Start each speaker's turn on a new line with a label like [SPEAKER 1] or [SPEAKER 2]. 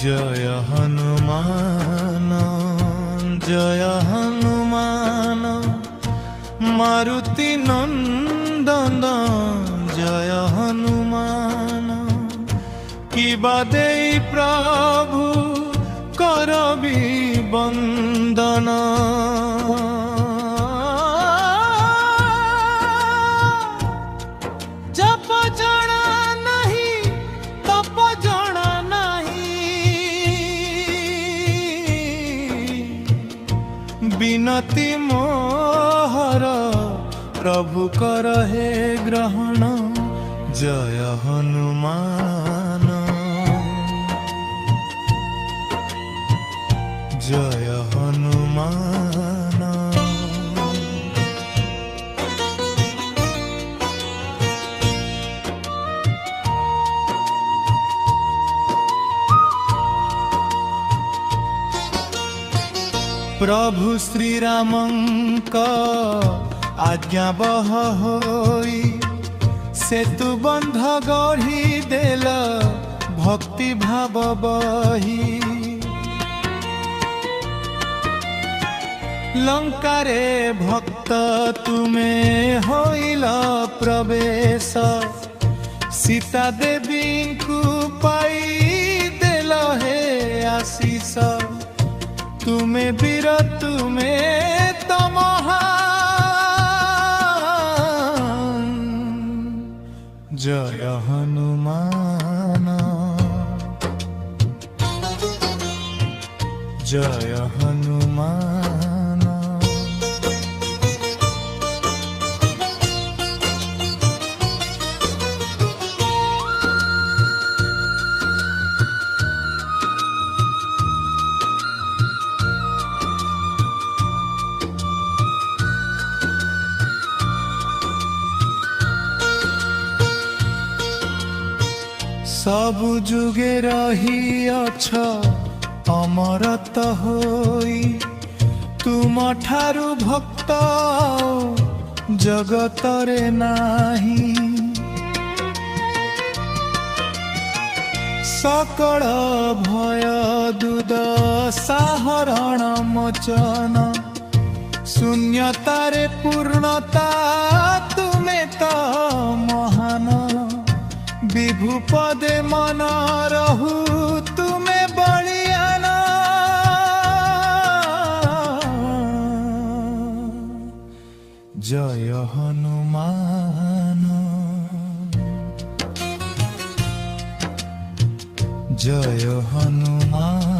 [SPEAKER 1] जय हनुमान जय हनुमान मारुति नंदन जय हनुमान किबा देई प्रभु करबी बंदन जप जणा नहीं तप जणा नहीं बिनती मोहर प्रभु कर हे ग्रहण जय हनुमान जय हनुमान। प्रभु श्री रामंक आज्ञा बह होई सेतु बंध गढ़ी देल भक्ति भाव बही लंकारे भक्त तुमे होइल प्रवेश सीता देवी को पाई देल हे आशीष तुमे वीर तुमे तमहान जय हनुमान जय हनुमान। सब जुगे रही अछ अमरत होई तुम ठारू भक्त जगत रे नाही सकल भय दुर्दशा हरण मोचन शून्यतारे पूर्णता तुमे तो महान विभु पदे मन रहु तुमे बलियान जय हनुमान जय हनुमान।